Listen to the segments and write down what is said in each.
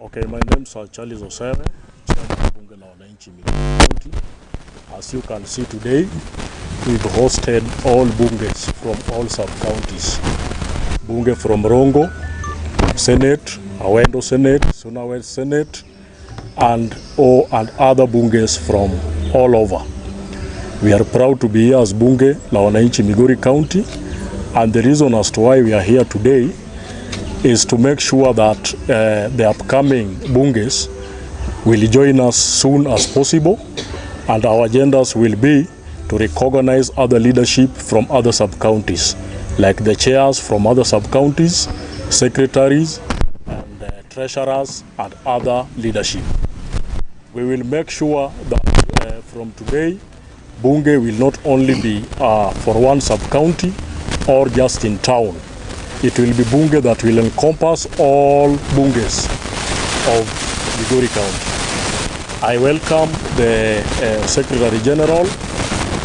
Okay, my name is Charles Osere, Chairman Bunge la Wananchi Migori County. As you can see today, we've hosted all bunges from all sub-counties. Bunge from Rongo, Senate, Awendo Senate, Sunawest Senate, and other bunges from all over. We are proud to be here as Bunge la Wananchi Migori County, and the reason as to why we are here today is to make sure that the upcoming bunges will join us soon as possible, and our agendas will be to recognize other leadership from other sub-counties, like the chairs from other sub-counties, secretaries, and treasurers, and other leadership. We will make sure that from today, Bunge will not only be for one sub-county or just in town. It will be Bunge that will encompass all bunges of Migori County. I welcome the Secretary General,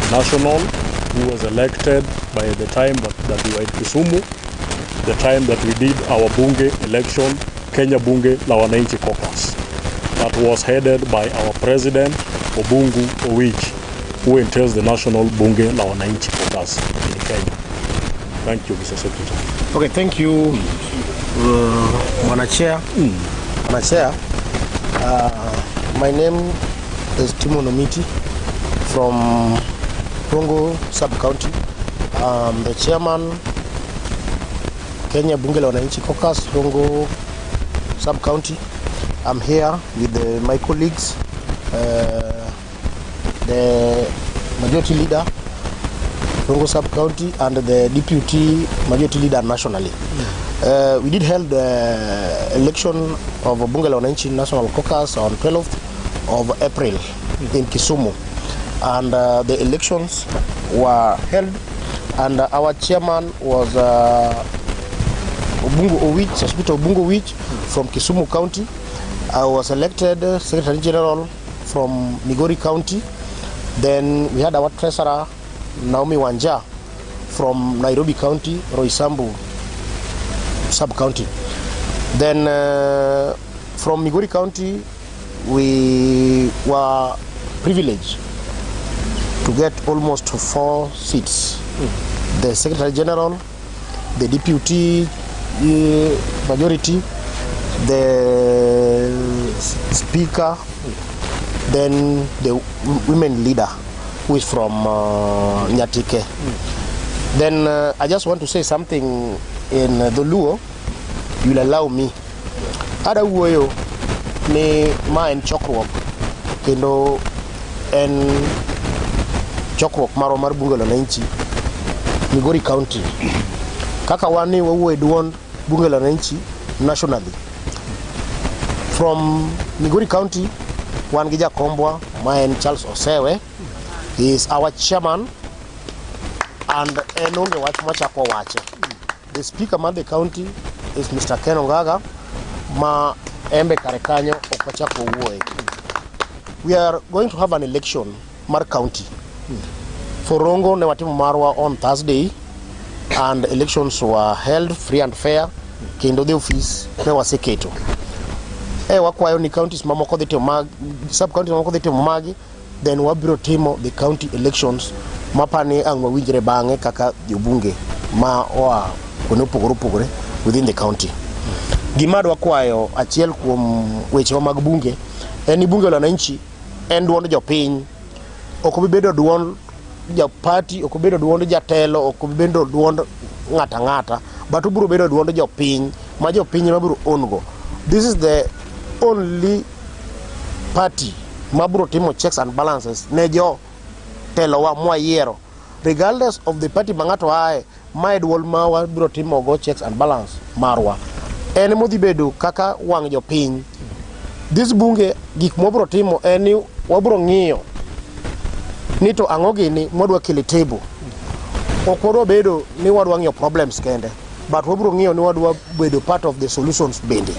National, who was elected by the time that we were in Kisumu, the time that we did our Bunge election, Kenya Bunge la Wananchi Caucus. That was headed by our President, Obungu Owich, who entails the National Bunge la Wananchi Caucus in Kenya. Thank you, Mr. Secretary. Okay, thank you, Mwana Chair. Mwana Chair, my name is Timo Nomiti from Rongo Sub-County. I'm the Chairman, Kenya Bunge la Wananchi Caucus, Rongo Sub-County. I'm here with my colleagues, the Majority Leader, Rongo Sub-County, and the Deputy Majority Leader nationally. We did held the election of Bunge la Wananchi National Caucus on 12th of April in Kisumu. And the elections were held, and our chairman was Obungu Owich, Hospital Obungu Owich from Kisumu County. I was elected Secretary General from Migori County. Then we had our treasurer, Naomi Wanja, from Nairobi County, Roysambu Sub-County. Then from Migori County, we were privileged to get almost 4 seats. The Secretary General, the Deputy Majority, the Speaker, then the Women Leader, who is from Nyatike. Then I just want to say something in the Luo. You will allow me. Ada uoyo ni ma en chokruok kendo en chokruok maro mar Bunge la Wananchi Migori County. Kaka wani wawuoyo duond Bunge la Wananchi nationally. From Migori County, wan gi jakombwa ma en Charles Osere. He is our chairman, and enonge wach machako wache. The speaker of the county is Mr. Ken Ongaga, ma embe karekanyo okachako wuoye. We are going to have an election mar county. For Rongo ne watimo marwa on Thursday, and elections were held free and fair. Kendo the office ne waseketo. Wakwayo ni counties mamoko dhi timo mag sub-counties mamoko dhi timo magi. Then wabiro timo the county elections mapani ang mawinjre bange kaka jobunge ma oa kuno pogore within the county. Gimado wakwayo achiel kuom weche mag bunge en Bunge la Wananchi en duond jopiny, ok bibedo duond party, ok bibedo duond jatelo, ok bibedo duond ngata, but ubiro bedo duond jopiny ma jopiny mabiro ongo. This is the only party mabro timo checks and balances ne jo telo wa mwayiero, regardless of the party mangato ae ma duol mawa bro timo go checks and balance marwa en modhi bedo kaka wang jo piny. This bunge gik mobro timo eni wabro ng'iyo ni to ang'o gini modwa kele table. Ok wadwa bedo ni wadwa ng'iyo problems kende, but wabro ng'iyo ni wadwa bedo part of the solutions bende.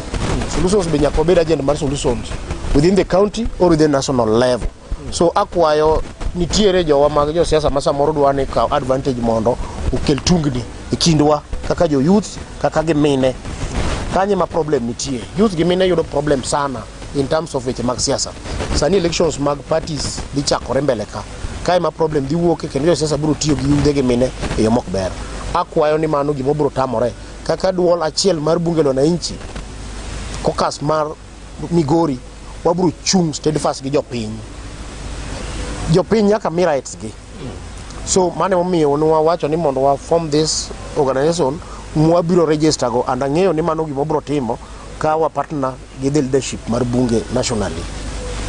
Solutions be nyaka bed agent mar solutions within the county or within national level. So akwayo nitiere jowa mag jo siasa ma samoro dwani ka advantage mondo ukel tungni e kindwa kaka jo youth, kaka gimine. kanye ma problem nitie. Youth gi mine yudo problem sana in terms of weche mag siasa. Sani elections mag parties dhi chakore mbele ka. Kae ma problem dhi wuoke kendo jo siasa biro tiyo gi yudhe gi mine e yo mok ber. Akwayo ni mano gimo biro tamore kaka duol achiel mar bunge lo na inchi kokas mar Migori wabiro chung steadfast gi jopiny. Jopiny nyaka mi rights gi. So mane momiyo nwa wacho ni mondo wa form this organization mwa biro register go and ang'eyo ni mano gimo biro timo ka wa partner gi the leadership mar bunge nationally.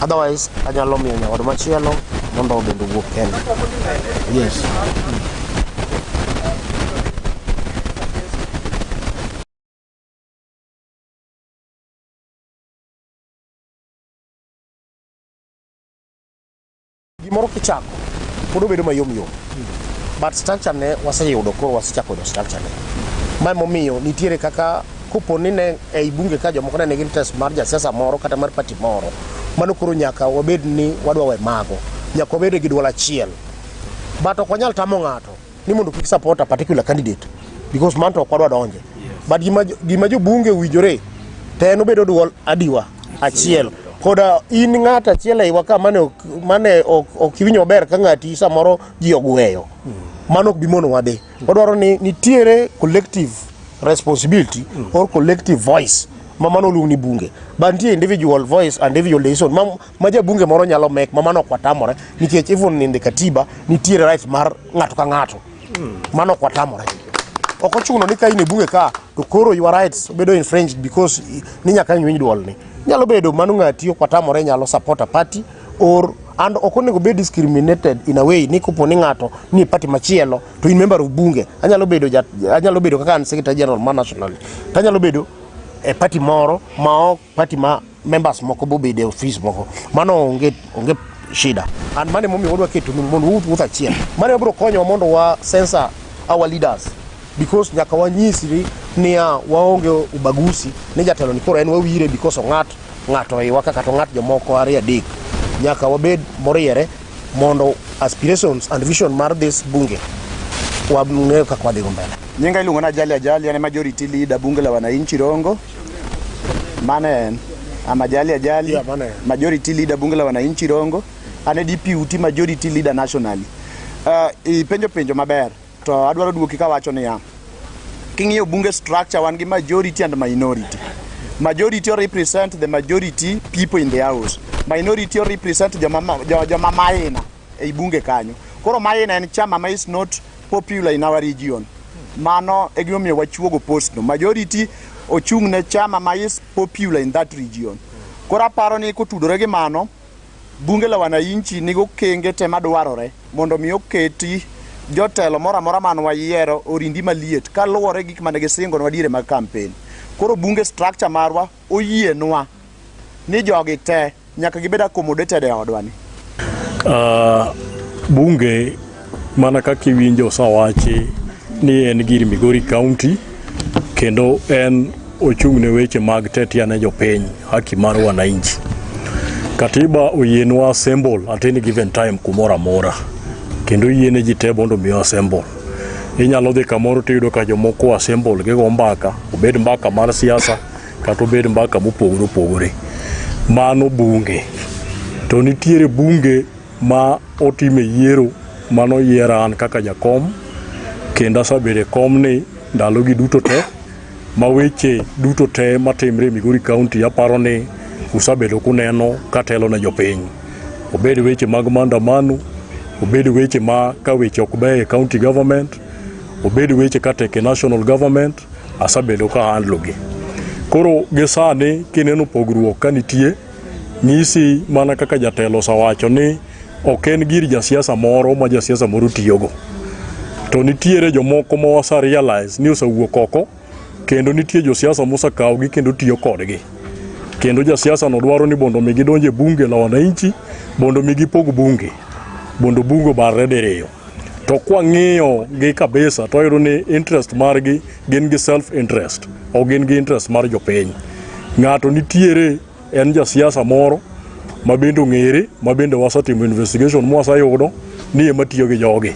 Otherwise anyalo miyo nyawad machielo mondo obendo wuok kende. Yes. Gimoro kichako pod obedo mayom yom, but structure ne waseyudo koro wasechako do structure ne. Ma momiyo nitiere kaka kopo ni ne ei bunge ka jomoko ne nigi interest mar jasiasa moro kata mar party moro, mano koro nyaka wabed ni wadwa we mago, nyaka wabed gi duol achiel. But ok wanyal tamo ng'ato ni mondo kik support a particular candidate because man to ok wadwa donje. But gima jo bunge wijore te no bedo duol adiwa achiel. Koda in ng'ata achiel ei waka mane ok iwinjo ber ka ng'ati samoro ji ogweyo. Mano ok bimono wade. Wadwaro ni nitiere collective responsibility or collective voice mano luong ni bunge. But nitie individual voice and individual decision ma ja bunge moro nyalo make mano ok watamore nikech even in the katiba nitiere right mar ng'ato ka ng'ato. Mano ok watamore. Ok ochuno ni ka in e bunge ka to koro your rights bedo infringed because ni nyaka nyuny duol ni. Nyalo bedo mano ng'ati ok watamore nyalo support a party or and ok onego be discriminated in a way ni kopo ni ng'ato ni party machielo to in member of bunge anyalo bedo kaka an secretary general ma national anyalo bedo e party moro ma ok party ma members moko bo bede office moko mano onge shida and mane momi wadwa keto mondo wuoth achiel mane biro konyo mondo wa censor our leaders because nyaka wanyisri ni waonge ubagusi ni jatelo ni koro en wawire because of ng'ato e waka kata ng'at jomoko ari adek nyaka wabed moriere mondo aspirations and vision mar this bunge wang'eyo kaka wadhi mbele. Nyinga iluongo na Ajali ane majority leader bunge la wananchi Rongo. Mane Ajali Yeah, majority leader bunge la wananchi Rongo. Ane DPUT majority leader nationally. Penjo maber to adwaro duoki ka wacho ni ya. King'iyo bunge structure wan gi majority and minority. Majority represent the majority people in the house. Minority represent joma maina e bunge kanyo. Koro maina en chama ma is not popular in our region. Mano e gima miyo wachuogo post no. Majority ochung ne chama ma is popular in that region. Koro aparo ni kotudore gi mano bunge la wananchi nigo kenge te madwarore mondo mi oketi jotelo moro amora man wayiero orindi maliet kaluwore gik mane gisingo nwa dire mag campaign. Koro bunge structure marwa oyienwa ni jogi te nyaka gibed accommodated e odwani. Bunge mana kaka iwinjo sawachi ni en gir Migori County kendo en ochung ne weche mag tetiane jopiny haki mar wananchi. Katiba oyienwa assemble at any given time kumora mora kendo yiene ji te mondo mi assemble. Inyalo dhi kamoro tiyudo ka jomoko assemble gigo mbaka, obed mbaka mar siasa kata obed mbaka mopogore. Mano bunge. To nitiere bunge ma otime yiero mano yieran kaka jakom kendo asabede kom ni ndalo gi duto te ma weche duto te matimre Migori County aparo ni usabedo kuneno katelo na jopiny. Obed weche mag maandamano, obed weche ma ka weche ok beyo e county government, obed weche kateke national government, asabedo ka handlo gi. Koro gisani kineno pogruok ka nitie nyisi mana kaka jatelo sawacho ni ok en gir jasiasa moro ma jasiasa moro tiyogo. To nitiere jomoko ma wasa realize ni osawuok oko kendo nitie josiasa mosakawgi kendo tiyo kodgi. Kendo jasiasa no dwaro ni bondo mi gidonje bunge la wananchi, bondo mi gipog bunge, bondo bungo barre diriyo. To kwa ng'iyo gi kabisa to yuro ni interest margi gin gi self interest o gin gi interest mar jopiny. Ng'ato nitiere en jasiasa moro mabendo ng'ere, mabende wasatimo investigation mwasayudo ni ema tiyo gi jogi.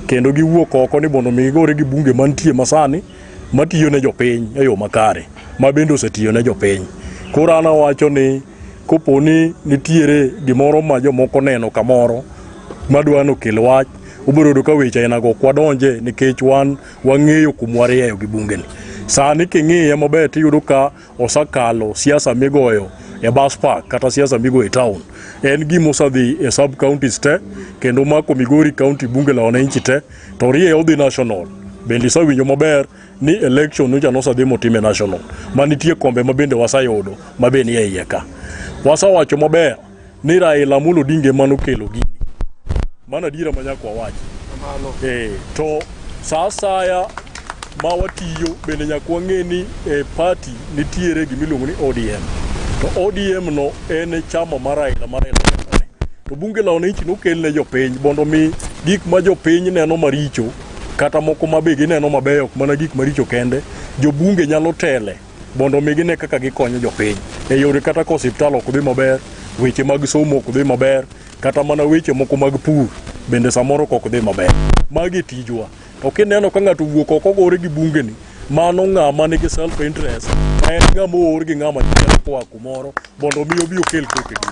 Kendo giwuok oko ni bondo mi gigore gi bunge mantie masani matiyo ne jopiny e yo makare ma bende osetiyo ne jopiny. Koro an awacho ni koponi nitiere gimoro ma jomoko neno kamoro madwano kel wach, ubiro yudo ka weche ainago kwadonje nikech wang'eyo kumwarieyo gi bungeni. Sani king'iye maber tiyudo ka osakalo siasa migoyo e bus park kata siasa migoyo e town. En gima osadhi e sub counties te kendo mako Migori County bunge la wananchi te to rie odhi national. Bende isawinjo maber ni election nucha nosadhi motime national. Manitie kombe mabende wasayudo mabende e iye ka. Wasawacho maber ni Raila Amolo Odinga manokelo gini. Mana dira manyako wawachi. To sa asaya ma watiyo bende nyaka wang'e ni party nitiere gimiluongo ni ODM. To ODM no en chama mar Raila to bunge la wananchi nokel ne jopiny mondo mi gik ma jopiny neno maricho kata moko mabe gineno mabeyo mana gik maricho kende, jobunge nyalo tele mondo mi gine kaka gikonyo jopiny e yore kata ko osiptal ok dhi maber, weche mag somo ok dhi maber, kata mana weche moko mag pur bende samoro ok dhi maber. Magi tijwa. To kineno ka ng'ato wuok oko gore gi bungeni, mano ng'ama nigi self interest, en ng'ama oor gi ng'ama nyalo koa kumoro mondo mi obi okel koke gi.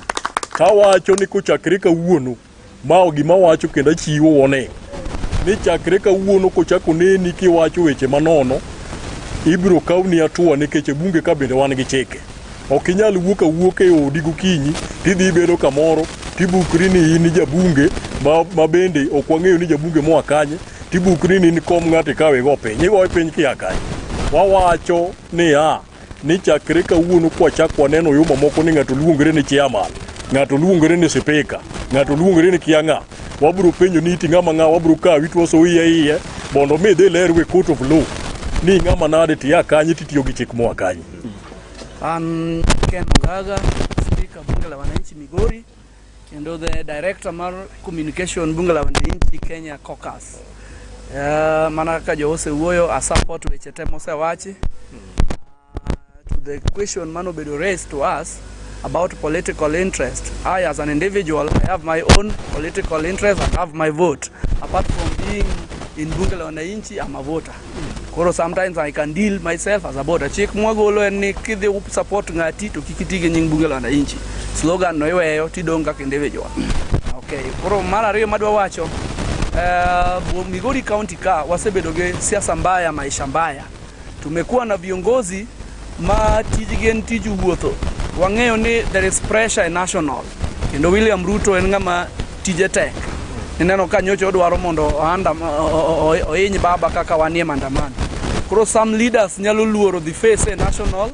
Kawacho ni kochakre kawuono ma gima wacho kendo chiwo wone ni chakre kawuono kochako neni kiwacho weche manono, ibiro kawni atua nikech bunge ka bende wan gi chike. Ok inyal wuok e odi gokinyi tidhi bedo kamoro tibukri ni in jabunge ma bende ok wang'eyo ni jabunge moa kanye, tibukri ni kom ng'ato ikawe go piny, igoye piny kia kanye. Wawacho ni chakre kawuono kwachako waneno yuma moko ni ng'ato luongre ni chairman, ng'ato luongre ni speaker, ng'ato luongre ni kianga, wabiro penjo ni iti ng'ama wabiro kawi twaso iye mondo mi dhi lerwe court of law ni ng'ama nade tiya kanye titiyo gi chik moa kanye. Ken Gaga, Speaker bunge la wananchi Migori, kendo the Director mar Communication bunge la wananchi Kenya Caucus. Mana ka jo osewuoyo a support weche te mosewachi. To the question mano bedo raised to us about political interest. I as an individual, I have my own political interest and have my vote. Apart from being in bunge la wananchi, I'm a voter. Koro sometimes I can deal myself as a voter. Chik mwagolo ni kidhi support ngati to kikitigi nying bunge la wananchi. Slogan no iweyo tidonga individual. Okay, koro mara ariyo madwa wacho Migori County ka wasebedo ge siasa mbaya, maisha mbaya. Tumekuwa na viongozi ma tijigen tiju wuotho. Wang'eyo ni there is pressure in national. Kendo William Ruto en ng'ama tije tek. Neno ka nyocho odwaro mondo oiny baba kaka wanie mandamano. Koro some leaders nyalo luoro the face a national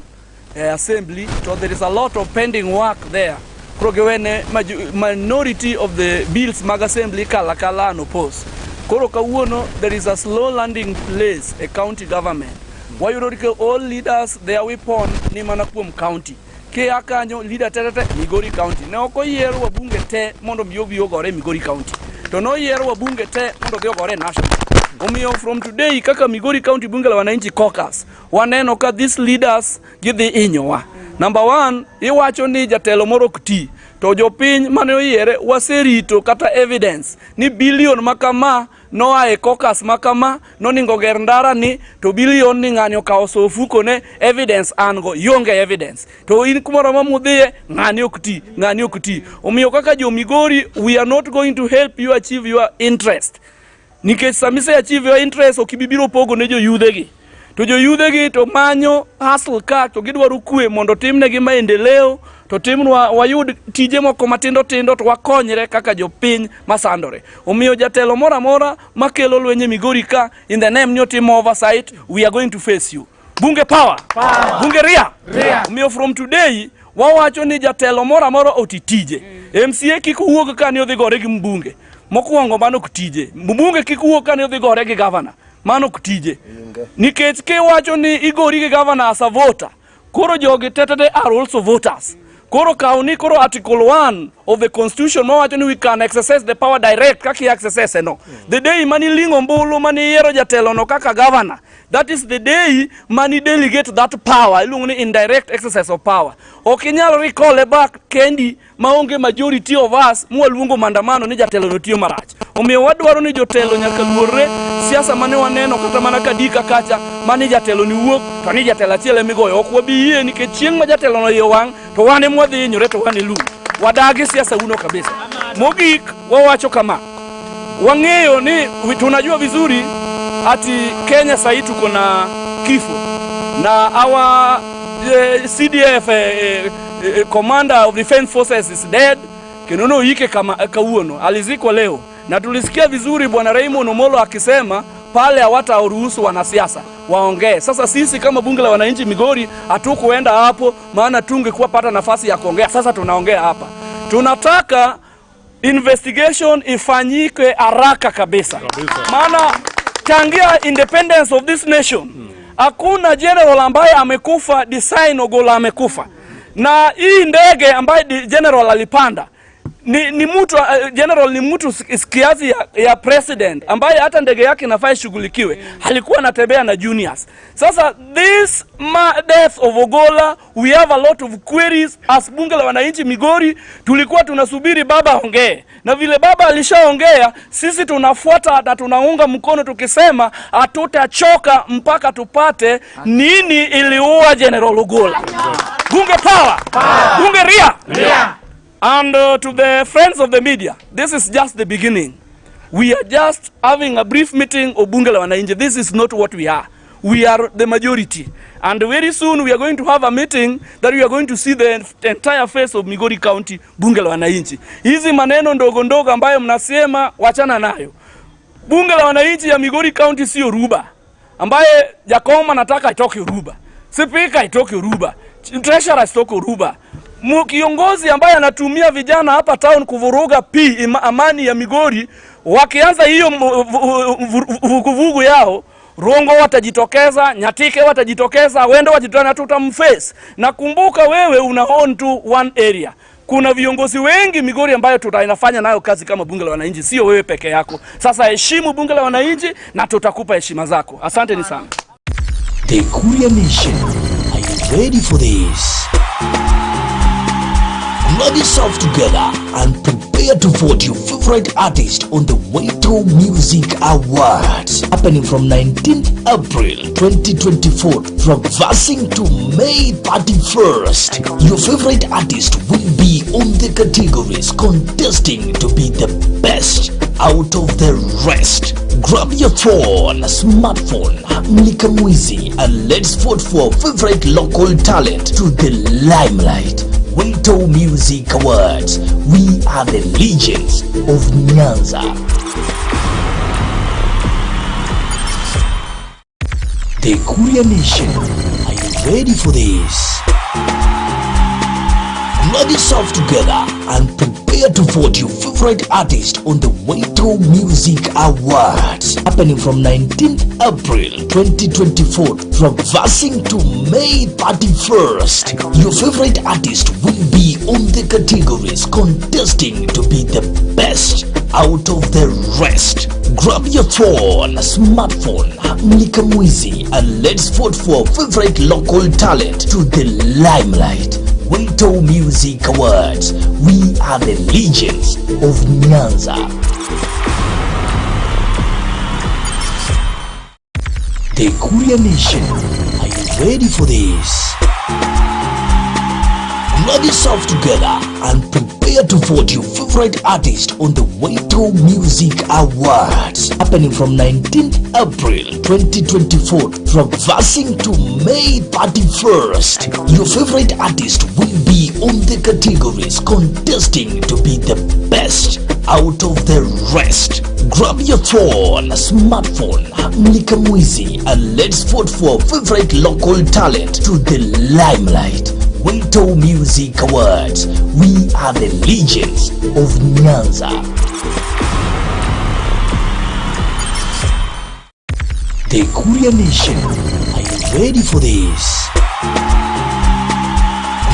assembly, so there is a lot of pending work there. Koro gewene minority of the bills mag assembly kala no oppose. Koro kawuono there is a slow landing place, a county government. Wayudo ke all leaders their weapon ni mana kuom county. Ke akanyo leader tete Migori County. Ne ok oyiero wabunge te mondo obi ogore Migori County. To no yiero wabunge te mondo obi ogore national. Omiyo from today kaka Migori County bunge la wananchi caucus, waneno ka these leaders gidhi inyowa. Number one, iwacho ni jatelo moro kuti. To jopiny mane oyiere waserito kata evidence ni billion makama noa e caucus makama noningo ger ndara ni to billion ni ng'anyo ka osofuko ne evidence ango yonge evidence to in kumoro mamudhiye ng'ani okuti. Omiyo kaka jo Migori, we are not going to help you achieve your interest. Nikech samise achieve your interest okibibiro pogo ne jo yudhegi. To jo yudhegi to manyo hustle ka to gidwaro kwe mondo timnegi maendeleo, to timnwa wayud tije moko matindo to wakonyre kaka jopiny masandore. Omiyo jatelo mora mora makelo lwenye Migori ka in the name ni otimo oversight, we are going to face you. Bunge power. Bunge ria. Omiyo from today wawacho ni jatelo mora mora otitije. MCA kikuwuok ka ni odhi gore gi mbunge. Mokwongo mano kutije. Mbunge kikuwuok ka ni odhi gore gi governor. Mano kutije. Nikech ke wacho ni igori gi governor as a voter. Koro jogi tetete are also voters. Koro kauni koro article 1 of the constitution we can exercise the power direct kaki exercise no. The day mani lingo mbulu mani yero jatelo no kaka governor, that is the day mani delegate that power ilunguni indirect exercise of power. Okinyalo recall back kendi maonge majority of us mualungo mandamano ni jatelo no tiyo marach. Omiyo wadwaro ni jotelo nyaka luorre siasa mane waneno kata mana kadika kacha mani jatelo ni wuok to ni jatelo achiel emigoyo ok wabi nikech chieng' ma jatelo no yewang to wane mwadhi hinyore to wane lu wadagi siasa uno kabisa. Mogik wawacho kama wang'eyo ni tunajua vizuri ati Kenya sasa tuko na kifo na our CDF commander of defense forces is dead. Kinono yike kama kauono alizikwa leo, na tulisikia vizuri bwana Raymond Omolo akisema pale hawataruhusu wanasiasa waongee. Sasa sisi kama bunge la wananchi Migori hatukuenda hapo, maana tungekuwa pata nafasi ya kuongea. Sasa tunaongea hapa. Tunataka investigation ifanyike haraka kabisa. Maana tangia independence of this nation hakuna general ambaye amekufa design Ogola amekufa. Na hii ndege ambaye general alipanda ni mtu general ni mtu kiasi ya president ambaye hata ndege yake inafaa ishughulikiwe. Alikuwa anatembea na juniors. Sasa this death of Ogola, we have a lot of queries as bunge la wananchi Migori. Tulikuwa tunasubiri baba aongee, na vile baba alishaongea sisi tunafuata na tunaunga mkono tukisema hatutachoka mpaka tupate nini iliua General Ogola. Bunge power, bunge ria. And to the friends of the media, this is just the beginning. We are just having a brief meeting of bunge la wananchi. This is not what we are. We are the majority. And very soon we are going to have a meeting that we are going to see the entire face of Migori County bunge la wananchi. Hizi maneno ndogo ndogo ambayo mnasema wachana nayo. Bunge la wananchi ya Migori County sio Ruba, ambaye Jakoma nataka itoke Ruba. Speaker itoke Ruba. Treasurer itoke Ruba. Kiongozi ambaye anatumia vijana hapa town kuvuruga amani ya Migori, wakianza hiyo vuguvugu yao, Rongo watajitokeza, Nyatike watajitokeza, Wendo wajitokeza, tutamface. Na kumbuka wewe una own to one area. Kuna viongozi wengi Migori ambayo tutainafanya nayo kazi kama bunge la wananchi, sio wewe peke yako. Sasa heshimu bunge la wananchi na tutakupa heshima zako. Asante ni sana. The Kuria Nation, are you ready for this? Grab yourself together and prepare to vote your favorite artist on the Waito Music Awards, happening from 19th April 2024 from Vasing to May 31st. Your favorite artist will be on the categories contesting to be the best out of the rest. Grab your phone, smartphone, Mlika Mwizi, and let's vote for favorite local talent to the limelight. Waito Music Awards. We are the legends of Nyanza. The Kuria Nation, are you ready for this? Grab yourself together and prepare to vote your favorite artist on the Waito Music Awards, happening from 19th April 2024 from Vasing to May 31st. Your favorite artist will be on the categories contesting to be the best out of the rest. Grab your phone, smartphone, Mlika Mwizi, and let's vote for favorite local talent to the limelight. Waito Music Awards. We are the legends of Nyanza. The Kuria Nation, are you ready for this? Grab yourself together and prepare to vote your favorite artist on the Waito Music Awards, happening from 19th April 2024 from Vasing to May 31st. Your favorite artist will be on the categories contesting to be the best out of the rest. Grab your phone, smartphone, Mlika Mwizi, and let's vote for favorite local talent to the limelight. Waito Music Awards. We are the legends of Nyanza. The Kuria Nation, are you ready for this?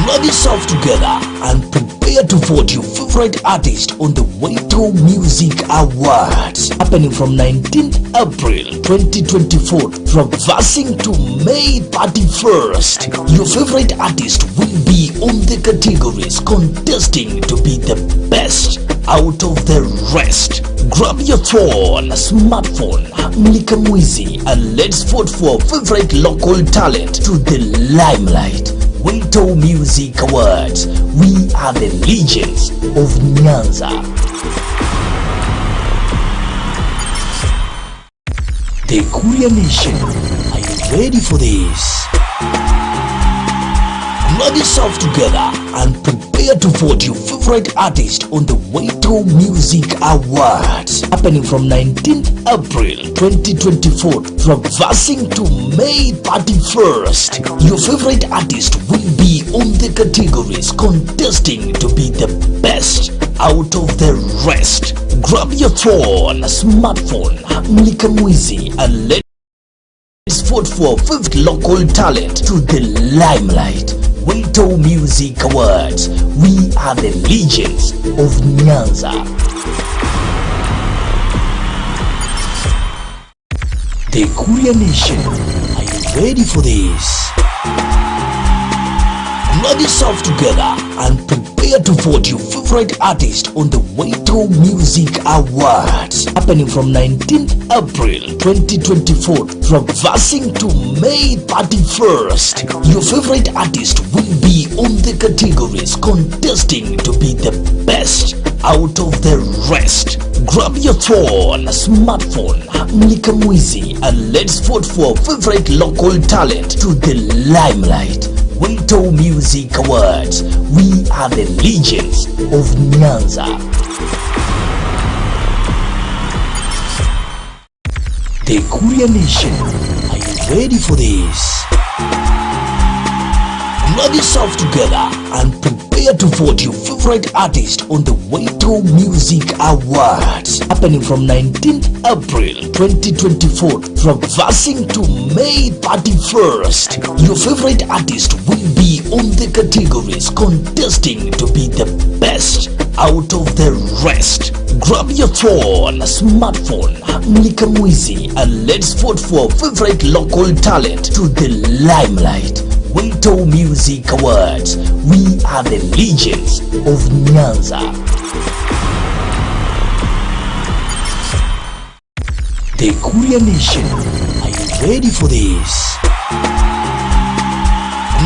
Rub yourself together and prepare to vote your favorite artist on the Waito Music Awards, happening from 19th April 2024 from Vasing to May 31st. Your favorite artist will be on the categories contesting to be the best out of the rest. Grab your phone, smartphone, mlika mwizi, and let's vote for favorite local talent to the limelight. Waito Music Awards. We are the legends of Nyanza. The Kuria Nation, are you ready for this? Grab yourself together and prepare to vote your favorite artist on the Waito Music Awards, happening from 19th April 2024 from Vasing to May 31st. Your favorite artist will be on the categories contesting to be the best out of the rest. Grab your phone, smartphone, mlika mwizi, and let's vote for fifth local talent to the limelight. Waito Music Awards. We are the legends of Nyanza. The Kuria Nation, are you ready for this? Grab yourself together and prepare to vote your favorite artist on the Waito Music Awards, happening from 19th April 2024 from Vasing to May 31st. Your favorite artist will be on the categories contesting to be the best out of the rest. Grab your phone, smartphone, mlika mwizi, and let's vote for favorite local talent to the limelight. Waito Music Awards. We are the legends of Nyanza. The Kuria Nation, are you ready for this? Grab yourself together and prepare to vote your favorite artist on the Waito Music Awards, happening from 19th April 2024 from Vasing to May 31st. Your favorite artist will be on the categories contesting to be the best out of the rest. Grab your phone, smartphone, mlika mwizi, and let's vote for favorite local talent to the limelight. Waito Music Awards. We are the legends of Nyanza. The Kuria Nation, are you ready for this?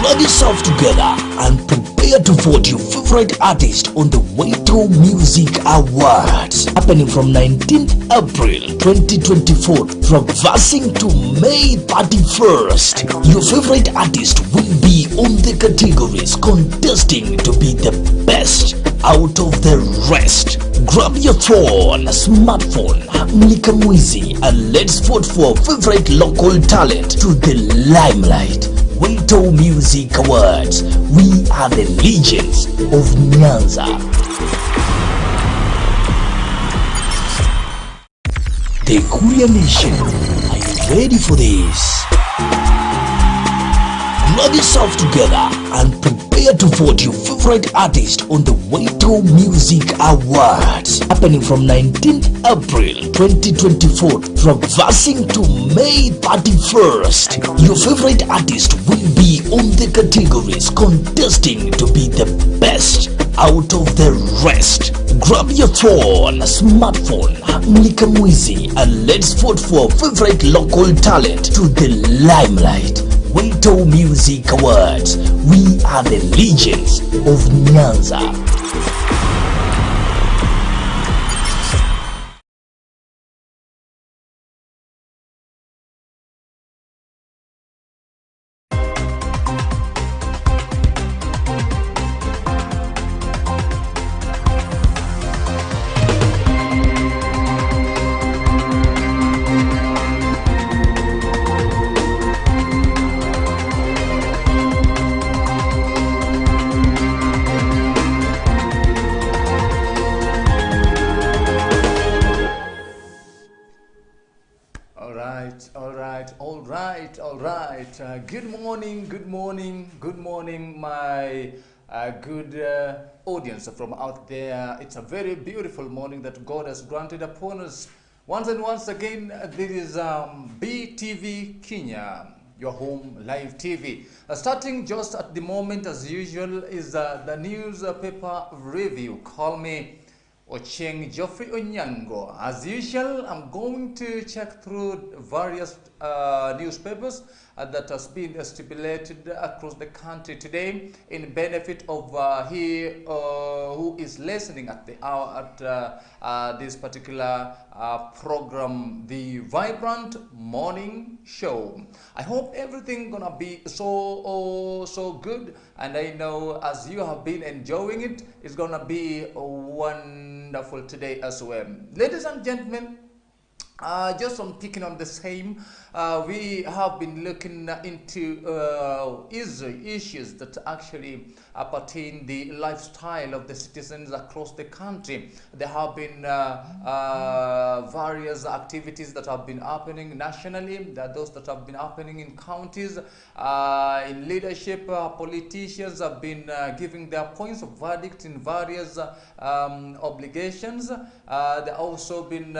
Grab yourself together and prepare to vote your favorite artist on the Waito Music Awards, happening from 19th April 2024 from Vasing to May 31st. Your favorite artist will be on the categories contesting to be the best out of the rest. Grab your phone, smartphone, mlika mwizi, and let's vote for favorite local talent to the limelight. Waito Music Awards. We are the legends of Nyanza. The Kuria Nation, are you ready for this? Grab yourself together and prepare to vote your favorite artist on the Waito Music Awards, happening from 19th April 2024 from Vasing to May 31st. Your favorite artist will be on the categories contesting to be the best out of the rest. Grab your phone, smartphone, mlika mwizi, and let's vote for favorite local talent to the limelight. Waito Music Awards. We are the legends of Nyanza. all right. Good morning, my good audience from out there. It's a very beautiful morning that God has granted upon us. Once again, this is BTV Kenya, your home live TV. Starting just at the moment, as usual, is the newspaper review. Call me Ocheng Geoffrey Onyango. As usual, I'm going to check through various newspapers that has been stipulated across the country today in benefit of he who is listening at the hour at this particular program, the Vibrant Morning Show. I hope everything gonna be so good, and I know as you have been enjoying it, it's gonna be wonderful today as well. Ladies and gentlemen, just on picking on the same, we have been looking into issues that actually pertain the lifestyle of the citizens across the country. There have been various activities that have been happening nationally. There are those that have been happening in counties. In leadership, politicians have been giving their points of verdict in various obligations. There have also been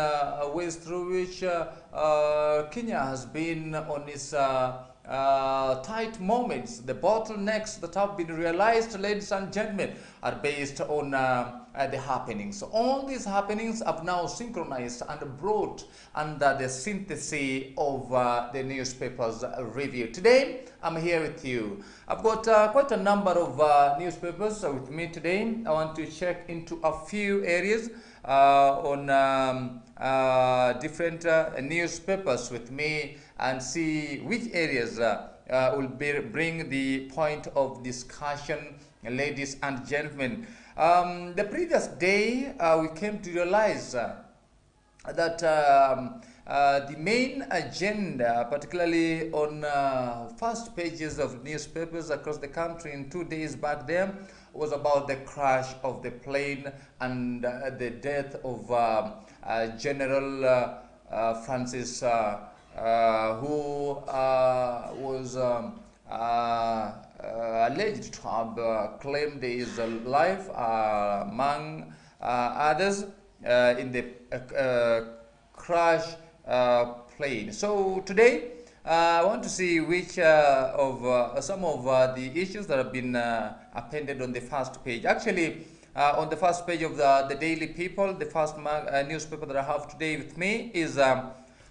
ways through which Kenya has been on its tight moments. The bottlenecks that have been realized, ladies and gentlemen, are based on the happenings. So all these happenings have now synchronized and brought under the synthesis of the newspapers review. Today, I'm here with you. I've got quite a number of newspapers with me today. I want to check into a few areas on different newspapers with me and see which areas will bring the point of discussion, ladies and gentlemen. The previous day, we came to realize that the main agenda, particularly on first pages of newspapers across the country in 2 days back there, was about the crash of the plane and the death of General Francis, who was alleged to have claimed his life, among others, in the crash plane. So today, I want to see which of some of the issues that have been appended on the first page. Actually, on the first page of the Daily People, the first newspaper that I have today with me is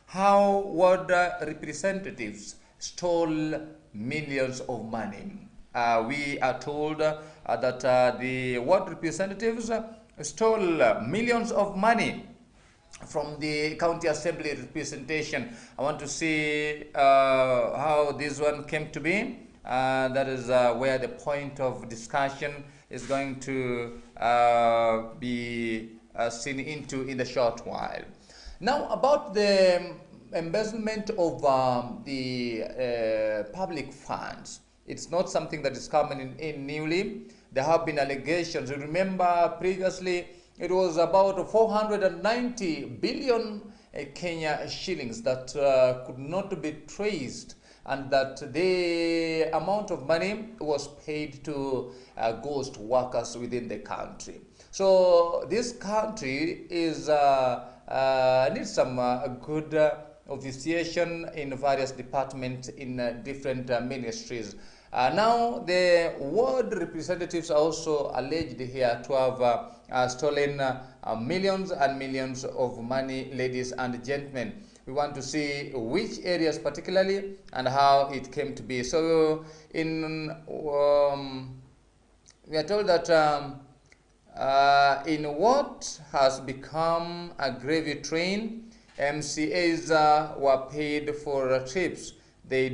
how ward representatives stole millions of money. We are told that the ward representatives stole millions of money from the county assembly representation. I want to see how this one came to be. That is where the point of discussion is going to be seen into in the short while. Now, about the embezzlement of the public funds, it's not something that is coming in newly. There have been allegations. You remember previously it was about 490 billion Kenya shillings that could not be traced, and that the amount of money was paid to ghost workers within the country. So this country is needs some good officiation in various departments in different ministries. Now, the ward representatives are also alleged here to have stolen millions and millions of money, ladies and gentlemen. We want to see which areas particularly and how it came to be. So, we are told that in what has become a gravy train, MCAs were paid for trips they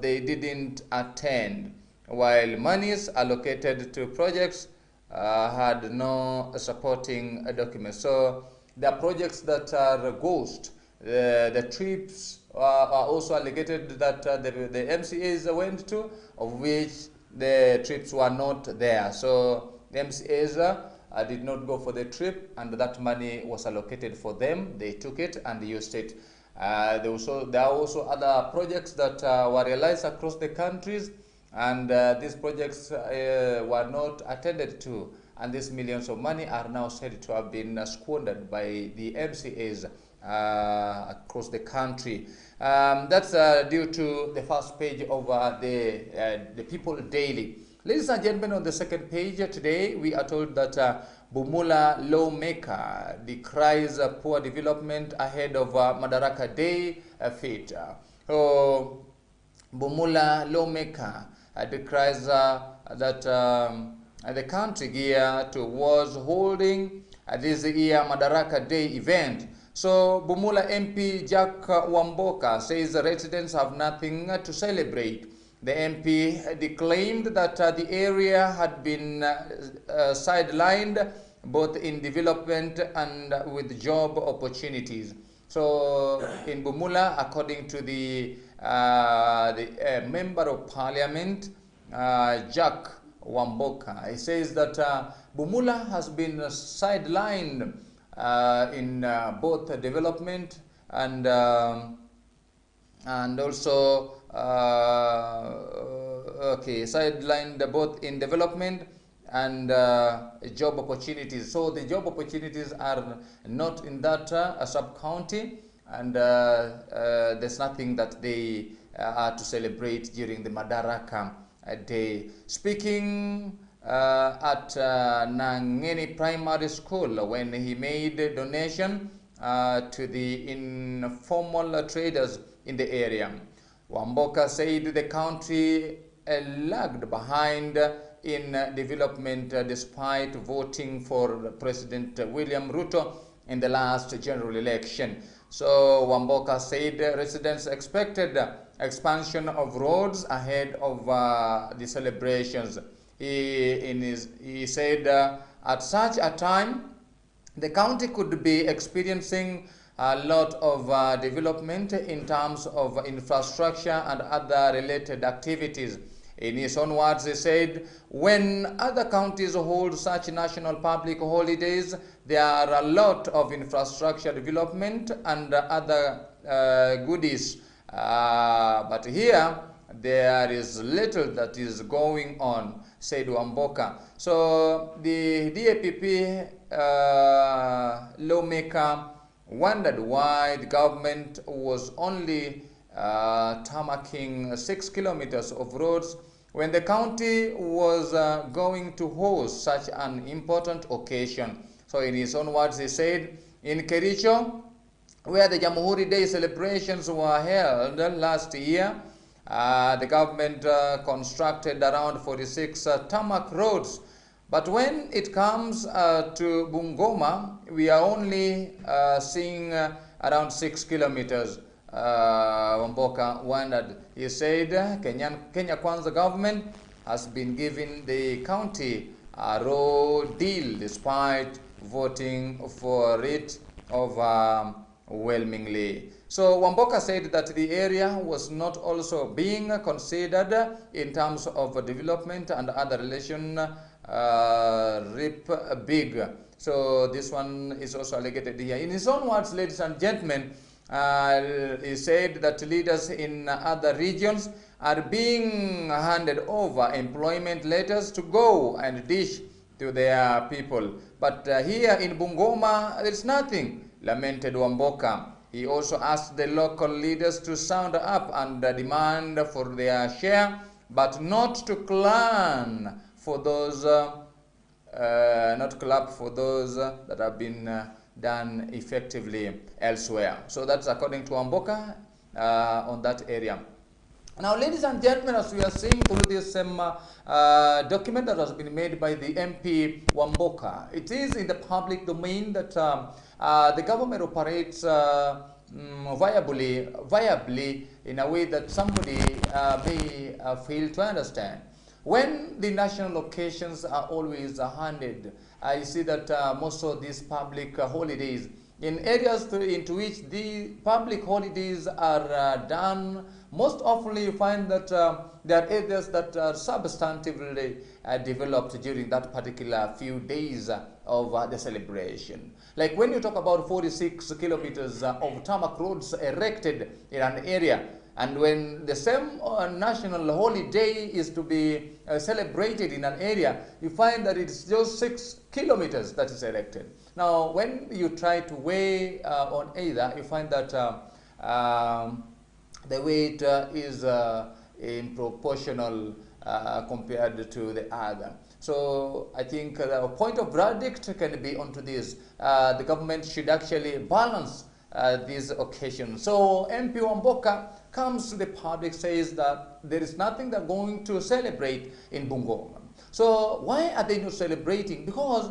didn't attend, while monies allocated to projects had no supporting documents. So the projects that are ghost, the trips are also alleged that the MCAs went to, of which the trips were not there. So the MCAs did not go for the trip, and that money was allocated for them. They took it and used it. There are also other projects that were realized across the countries, and these projects were not attended to, and these millions of money are now said to have been squandered by the MCAs across the country. That's due to the first page of the People Daily. Ladies and gentlemen, on the second page today, we are told that Bumula lawmaker decries poor development ahead of Madaraka Day feat. So, Bumula lawmaker decries that the country gear towards holding this year Madaraka Day event. So Bumula MP Jack Wamboka says the residents have nothing to celebrate. The MP declaimed that the area had been sidelined both in development and with job opportunities. So in Bumula, according to the Member of Parliament, Jack Wamboka, he says that Bumula has been sidelined in both development and also sidelined both in development and job opportunities. So the job opportunities are not in that sub-county, and there's nothing that they are to celebrate during the Madaraka Day. Speaking at Nangeni Primary School when he made a donation to the informal traders in the area, Wamboka said the country lagged behind in development despite voting for President William Ruto in the last general election. So Wamboka said residents expected expansion of roads ahead of the celebrations. He said at such a time the county could be experiencing a lot of development in terms of infrastructure and other related activities. In his own words, he said, when other counties hold such national public holidays, there are a lot of infrastructure development and other goodies. But here, there is little that is going on, said Wamboka. So the DAPP lawmaker wondered why the government was only tarmacking 6 kilometers of roads when the county was going to host such an important occasion. So in his own words, he said, in Kericho, where the Jamhuri Day celebrations were held last year, the government constructed around 46 tarmac roads. But when it comes to Bungoma, we are only seeing around 6 kilometers. Wamboka wondered. He said Kenya Kwanza government has been giving the county a raw deal despite voting for it overwhelmingly. So Wamboka said that the area was not also being considered in terms of development and other relation rip big. So this one is also alleged here. In his own words, ladies and gentlemen, he said that leaders in other regions are being handed over employment letters to go and dish to their people. But here in Bungoma, there's nothing, lamented Wamboka. He also asked the local leaders to sound up and demand for their share, but not to clan for those, not clap for those that have been done effectively elsewhere. So that's according to Wamboka on that area. Now, ladies and gentlemen, as we are seeing through this document that has been made by the MP Wamboka, it is in the public domain that the government operates viably in a way that somebody may fail to understand. When the national occasions are always handed, I see that most of these public holidays, in areas into which the public holidays are done, most often you find that there are areas that are substantively developed during that particular few days of the celebration. Like when you talk about 46 kilometers of tarmac roads erected in an area, and when the same national holiday is to be celebrated in an area, you find that it's just 6 kilometers that is erected. Now, when you try to weigh on either, you find that the weight is in proportional compared to the other. So I think the point of verdict can be onto this. The government should actually balance this occasion. So MP Wamboka comes to the public, says that there is nothing they're going to celebrate in Bungoma. So why are they not celebrating? Because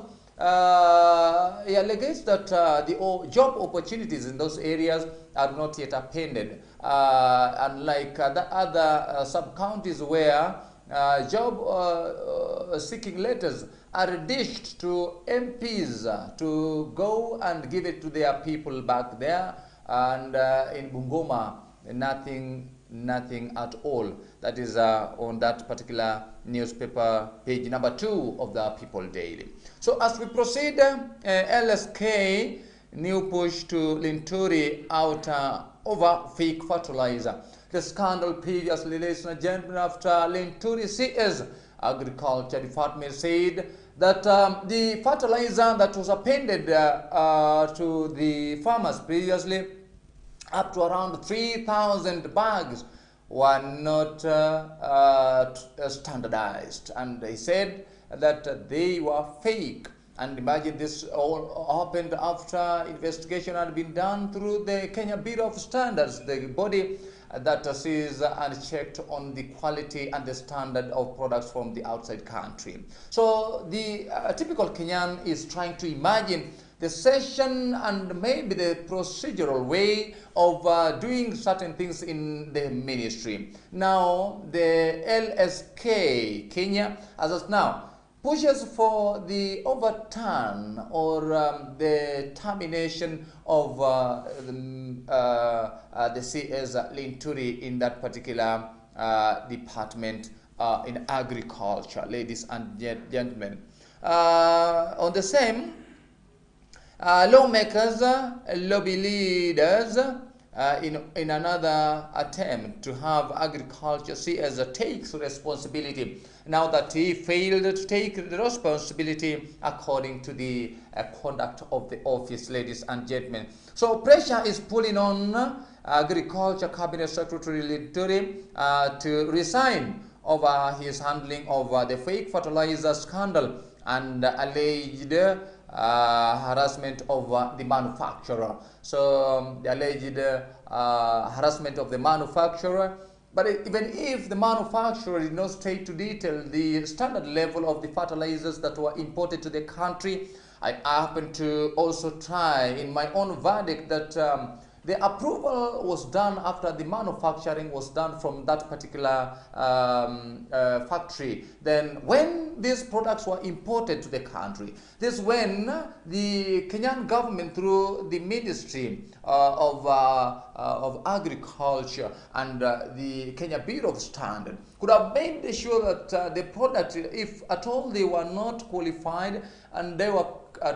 he alleges that the job opportunities in those areas are not yet appended, unlike the other sub-counties where job seeking letters are dished to MPs to go and give it to their people back there, and in Bungoma nothing at all. That is on that particular newspaper, page number 2 of the People Daily. So as we proceed, LSK new push to Linturi out over fake fertilizer. The scandal previously, ladies and gentlemen, after Linturi CS Agriculture Department said that the fertilizer that was appended to the farmers previously, up to around 3,000 bags, were not standardized, and they said that they were fake. And imagine this all happened after investigation had been done through the Kenya Bureau of Standards, the body that sees and checked on the quality and the standard of products from the outside country. So the typical Kenyan is trying to imagine the session and maybe the procedural way of doing certain things in the ministry. Now, the LSK Kenya, as of now, pushes for the overturn or the termination of the CS Linturi in that particular department in agriculture, ladies and gentlemen. On the same, lawmakers, lobby leaders, in another attempt to have agriculture see as takes responsibility now that he failed to take the responsibility according to the conduct of the office, ladies and gentlemen. So pressure is pulling on Agriculture Cabinet Secretary Linturi to resign over his handling of the fake fertilizer scandal and alleged harassment of the manufacturer. So the alleged harassment of the manufacturer, but even if the manufacturer did not state to detail the standard level of the fertilizers that were imported to the country, I happen to also try in my own verdict that the approval was done after the manufacturing was done from that particular factory. Then when these products were imported to the country, this is when the Kenyan government through the Ministry of Agriculture and the Kenya Bureau of Standards could have made sure that the product, if at all they were not qualified and they were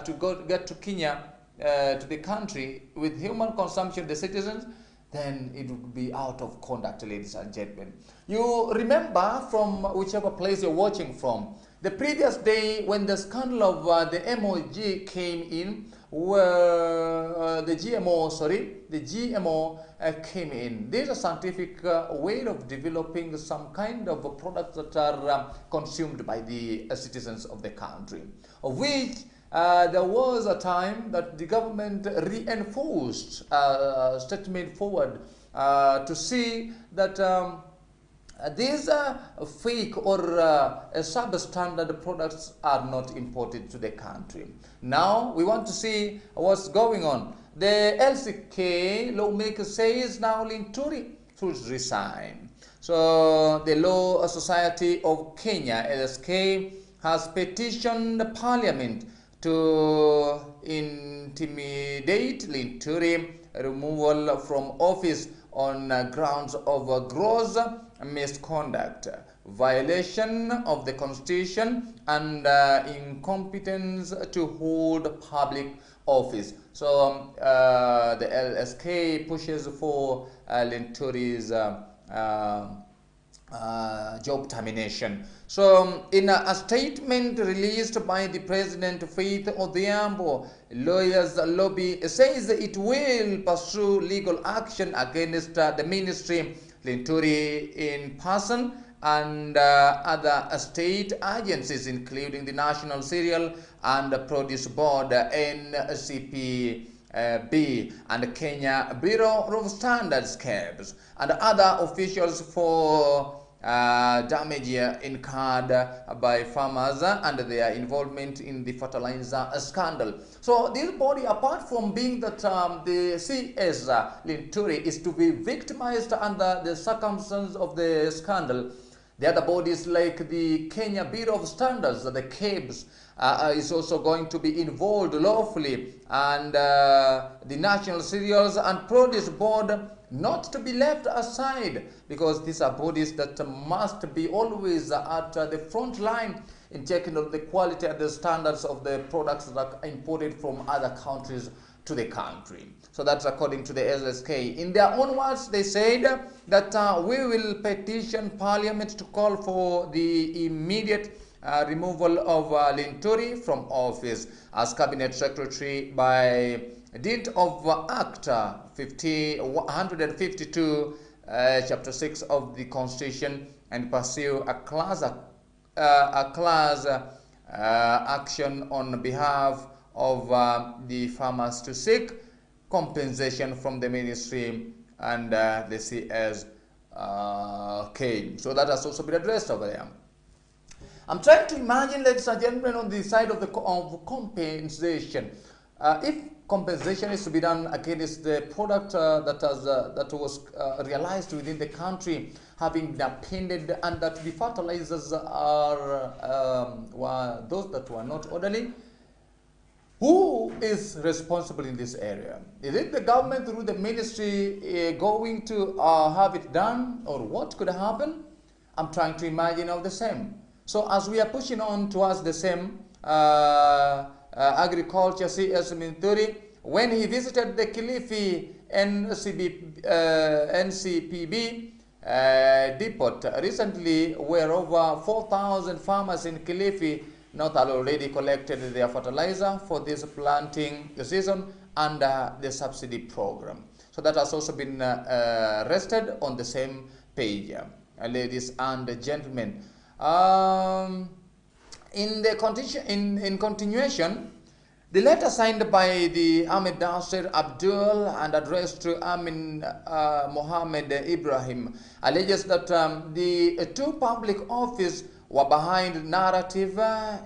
to get to Kenya, to the country with human consumption, the citizens, then it would be out of conduct, ladies and gentlemen. You remember from whichever place you're watching from, the previous day when the scandal of the MOG came in, where the GMO came in. There's a scientific way of developing some kind of products that are consumed by the citizens of the country, of which there was a time that the government reinforced a statement forward to see that these fake or substandard products are not imported to the country. Now we want to see what's going on. The LCK lawmaker says now Linturi should resign. So the Law Society of Kenya, LSK, has petitioned Parliament to intimidate Linturi removal from office on grounds of gross misconduct, violation of the constitution, and incompetence to hold public office. So the LSK pushes for Linturi's job termination. So in a statement released by the President, Faith Odhiambo, lawyers lobby says it will pursue legal action against the ministry, Linturi in person, and other state agencies, including the National Cereal and Produce Board, NCP, B, and Kenya Bureau of Standards, KEBS, and other officials for damage incurred by farmers and their involvement in the fertilizer scandal. So this body, apart from being that the CS Linturi is to be victimized under the circumstances of the scandal, the other bodies like the Kenya Bureau of Standards, the KEBS, is also going to be involved lawfully, and the National Cereals and Produce Board not to be left aside, because these are bodies that must be always at the front line in checking on the quality and the standards of the products that are imported from other countries to the country. So that's according to the LSK. In their own words, they said that we will petition Parliament to call for the immediate removal of Linturi from office as Cabinet Secretary by dint of Act 152, Chapter 6 of the Constitution, and pursue a class action on behalf of the farmers to seek compensation from the ministry and the CSK. So that has also been addressed over there. I'm trying to imagine, ladies and gentlemen, on the side of the compensation. If compensation is to be done against the product that was realized within the country, having been appended, and that the fertilizers are were those that were not orderly, who is responsible in this area? Is it the government through the ministry going to have it done, or what could happen? I'm trying to imagine all the same. So as we are pushing on towards the same, Agriculture CS Linturi, when he visited the Kilifi NCPB depot recently, where over 4,000 farmers in Kilifi not already collected their fertilizer for this planting season under the subsidy program. So that has also been rested on the same page, ladies and gentlemen. In continuation, the letter signed by the Ahmed Nasser Abdul and addressed to Amin Mohammed Ibrahim alleges that the two public offices were behind narrative to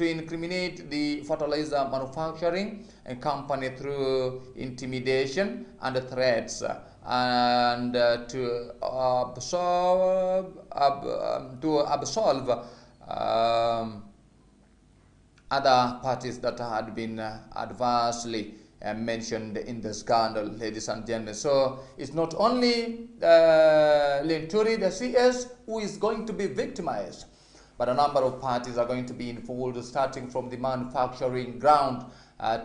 incriminate the fertilizer manufacturing and company through intimidation and threats, and to absolve other parties that had been adversely mentioned in the scandal, ladies and gentlemen. So it's not only Linturi, the CS, who is going to be victimized, but a number of parties are going to be involved, starting from the manufacturing ground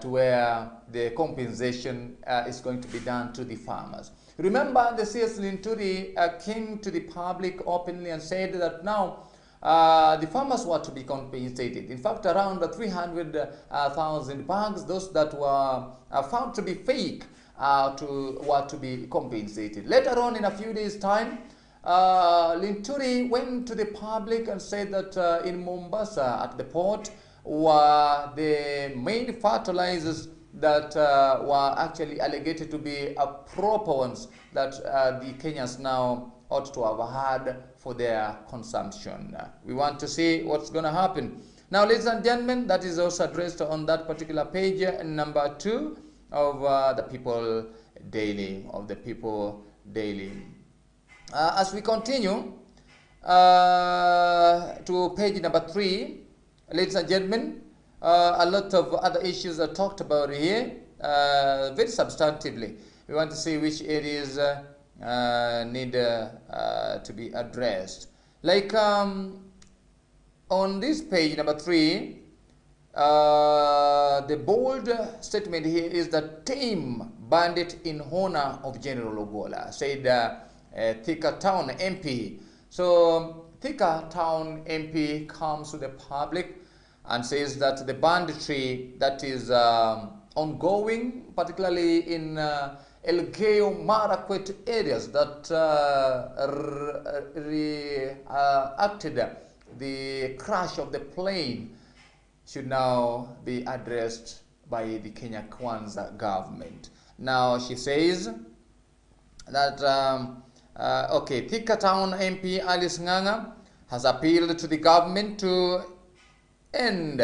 to where the compensation is going to be done to the farmers. Remember, the CS Linturi came to the public openly and said that now the farmers were to be compensated. In fact, around 300,000 bags, those that were found to be fake, were to be compensated. Later on, in a few days' time, Linturi went to the public and said that in Mombasa, at the port, were the main fertilizers that were actually alleged to be proper ones that the Kenyans now ought to have had for their consumption. We want to see what's going to happen. Now, ladies and gentlemen, that is also addressed on that particular page, number 2 of the People Daily, as we continue to page number 3, ladies and gentlemen, a lot of other issues are talked about here, very substantively. We want to see which areas need to be addressed. Like on this page number 3, the bold statement here is that tame bandit in honor of General Ogola, said Thika Town MP. So Thika Town MP comes to the public and says that the banditry that is ongoing, particularly in Elgeyo Marakwet areas, that reacted the crash of the plane, should now be addressed by the Kenya Kwanza government. Now she says that okay, Thika Town MP Alice Ng'ang'a has appealed to the government to end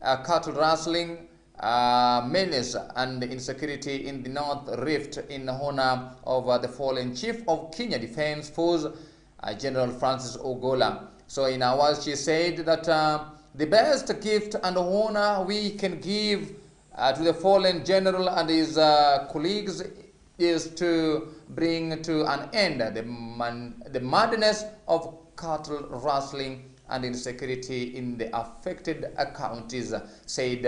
cattle rustling, menace and insecurity in the North Rift in honor of the fallen chief of Kenya Defence Force, General Francis Ogola. So in our words, she said that the best gift and honor we can give to the fallen general and his colleagues is to bring to an end the madness of cattle rustling and insecurity in the affected counties, said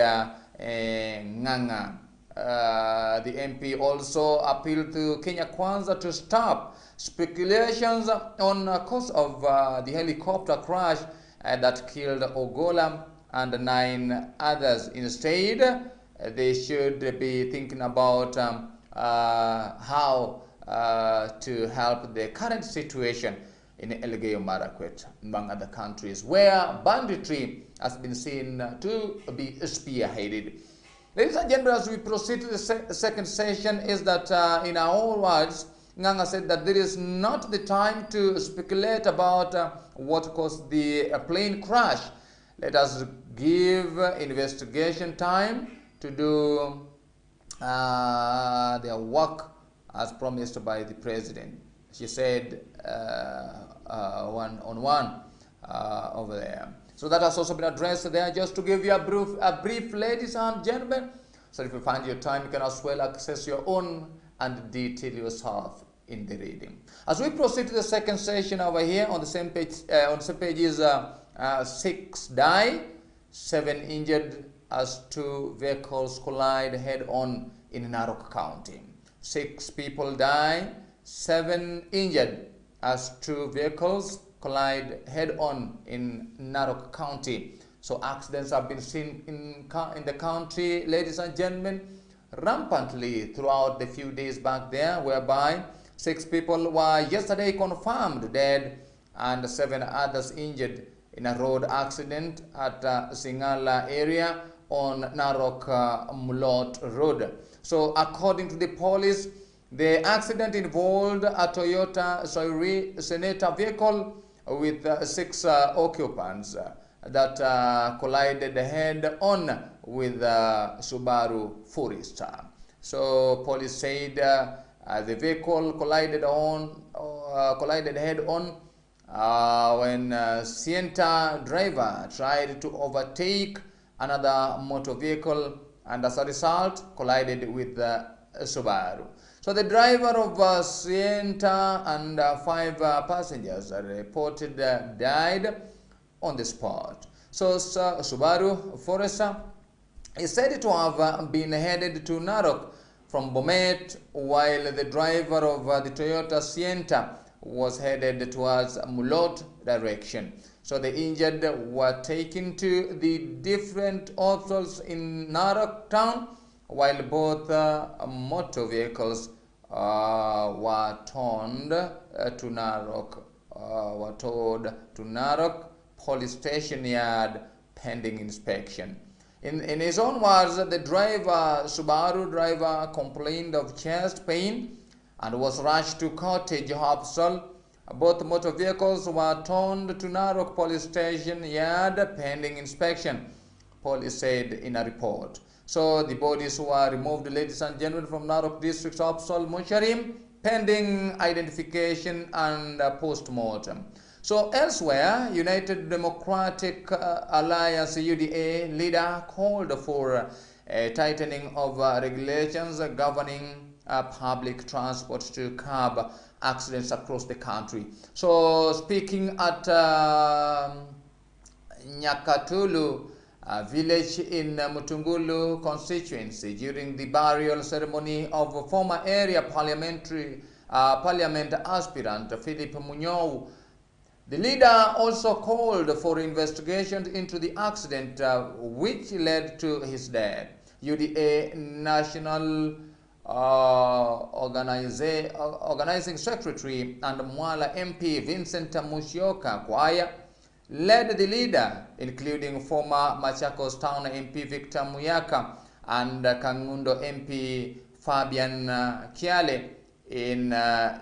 Ng'ang'a. The MP also appealed to Kenya Kwanza to stop speculations on the cause of the helicopter crash that killed Ogola and 9 others. Instead, they should be thinking about how to help the current situation in Elgeyo Marakwet, among other countries, where banditry has been seen to be spearheaded. Ladies and gentlemen, as we proceed to the second session, is that in our own words, Ng'ang'a said that there is not the time to speculate about what caused the plane crash. Let us give investigation time to do their work as promised by the president. She said one-on-one over there. So that has also been addressed there. Just to give you a brief, ladies and gentlemen. So if you find your time, you can as well access your own and detail yourself in the reading. As we proceed to the second session over here, on the same page is 6 die, 7 injured as 2 vehicles collide head-on in Narok County. 6 people die, 7 injured as 2 vehicles collide head-on in Narok County. So accidents have been seen in the country, ladies and gentlemen, rampantly throughout the few days back there, whereby 6 people were yesterday confirmed dead and 7 others injured in a road accident at Singala area on Narok Mulot Road. So according to the police, the accident involved a Toyota Senator vehicle with 6 occupants that collided head-on with Subaru Forester. So police said the vehicle collided head-on when Sienta driver tried to overtake another motor vehicle, and as a result collided with Subaru. So the driver of Sienta and 5 passengers reported died on the spot. So Subaru Forester is said to have been headed to Narok from Bomet, while the driver of the Toyota Sienta was headed towards Mulot direction. So the injured were taken to the different hospitals in Narok town, while both motor vehicles were towed to Narok police station yard pending inspection. In his own words, the Subaru driver complained of chest pain and was rushed to Cottage Hospital. Both motor vehicles were towed to Narok police station yard pending inspection, police said in a report. So the bodies were removed, ladies and gentlemen, from Narok District Hospital mortuary pending identification and post-mortem. So elsewhere, United Democratic Alliance UDA leader called for a tightening of regulations governing public transport to curb accidents across the country. So speaking at Nyakatulu village in Mutungulu constituency during the burial ceremony of former area parliament aspirant Philip Munyao, the leader also called for investigation into the accident which led to his death. UDA National Organizing Secretary and Mwala MP Vincent Musyoka Kwaya led the leader, including former Machakos Town MP Victor Muyaka and Kangundo MP Fabian Kiale, in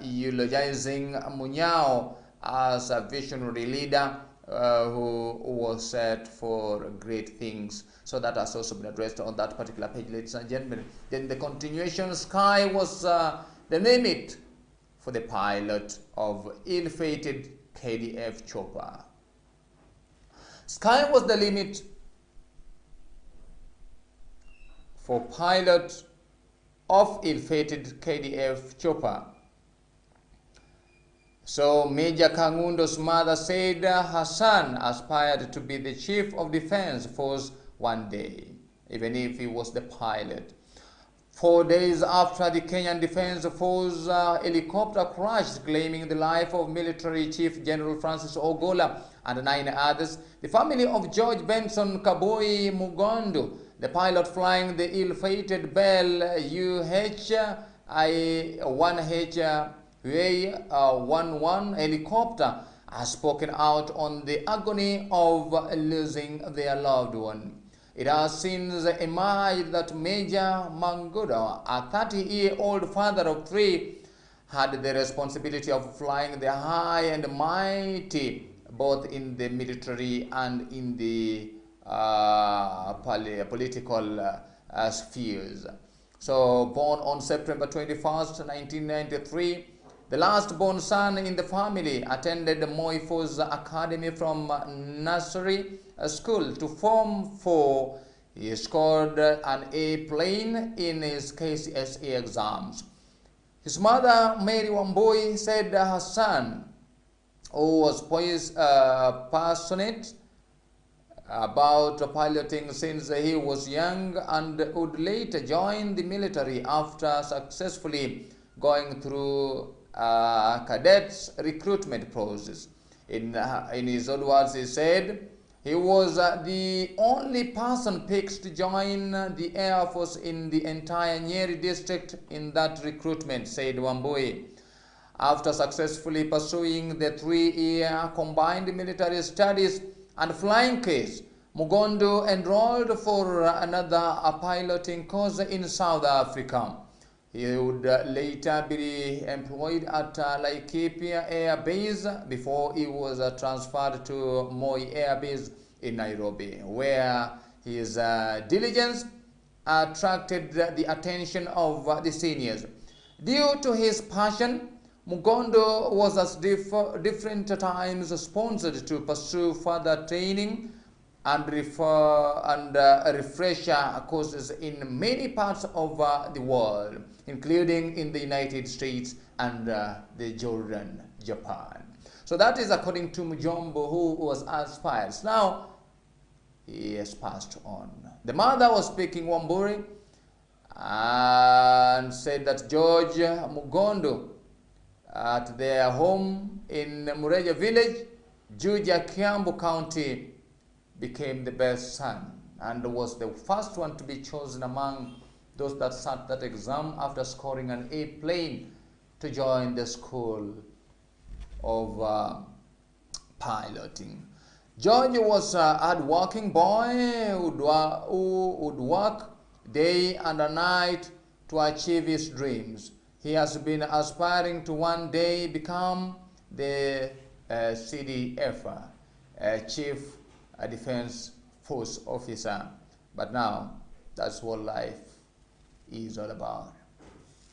eulogizing Munyao as a visionary leader who was set for great things. So that has also been addressed on that particular page, ladies and gentlemen. Then the continuation, sky was the limit for the pilot of ill-fated KDF chopper. Sky was the limit for pilot of ill-fated KDF chopper. So Major Kangundo's mother said her son aspired to be the chief of defense force one day, even if he was the pilot. 4 days after the Kenyan Defense Force helicopter crashed, claiming the life of Military Chief General Francis Ogola and 9 others, the family of George Benson Kaboi Mugondo, the pilot flying the ill-fated Bell UH-1H-11 helicopter, has spoken out on the agony of losing their loved one. It has since emerged that Major Mangudo, a 30-year-old father of 3, had the responsibility of flying the high and mighty, both in the military and in the political spheres. So, born on September 21st, 1993, the last born son in the family attended Moifo's Academy from nursery school to Form 4. He scored an A plane in his KCSE exams. His mother, Mary Wambui, said her son, who was passionate about piloting since he was young and would later join the military after successfully going through cadets recruitment process. In his own words, he said he was the only person picked to join the Air Force in the entire Nyeri district in that recruitment, said Wambui. After successfully pursuing the 3-year combined military studies and flying case, Mugondo enrolled for another piloting course in South Africa. He would later be employed at Laikipia Air Base before he was transferred to Moi Air Base in Nairobi, where his diligence attracted the attention of the seniors. Due to his passion, Mugondo was at different times sponsored to pursue further training and refresher courses in many parts of the world, including in the United States and the Jordan, Japan. So that is according to Mujombo, who was aspired. Now, he has passed on. The mother was speaking Wamburi and said that George Mugondo, at their home in Mureja village, Juja, Kiambu County, became the best son and was the first one to be chosen among those that sat that exam after scoring an A plane to join the school of piloting. George was a hard-working boy who would work day and night to achieve his dreams. He has been aspiring to one day become the CDF, Chief Defense Force Officer, but now that's what life is all about.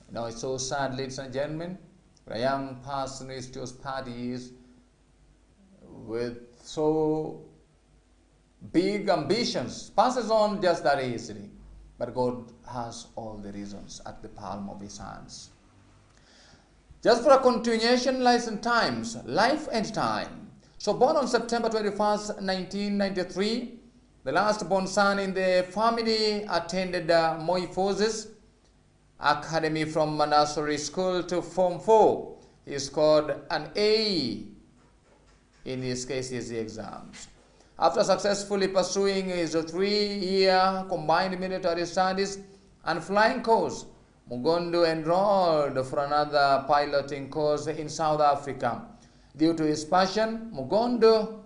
You know, it's so sad, ladies and gentlemen, a young person is just 30 years with so big ambitions, passes on just that easily, but God has all the reasons at the palm of his hands. Just for a continuation, license times, life and time. So born on September 21st, 1993, the last born son in the family attended Moi Forces Academy from nursery school to Form 4. He scored an A in his KCSE exams. After successfully pursuing his 3-year combined military studies and flying course, Mugondo enrolled for another piloting course in South Africa. Due to his passion, Mugondo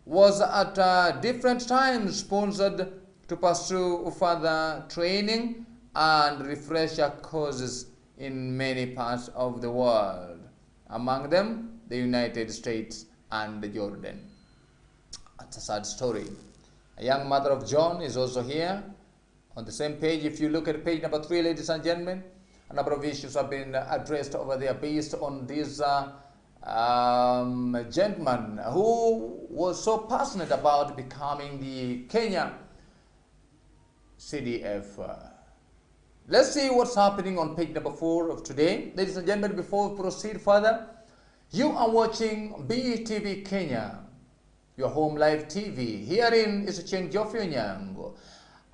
was at different times sponsored to pursue further training and refresher courses in many parts of the world, among them the United States and Jordan. It's a sad story. A young mother of John is also here. On the same page, if you look at page number 3, ladies and gentlemen, a number of issues have been addressed over there based on this gentleman who was so passionate about becoming the Kenya CDF. Let's see what's happening on page number 4 of today. Ladies and gentlemen, before we proceed further, you are watching BTV Kenya, your home live TV. Herein is Cheng Geoffrey Onyango.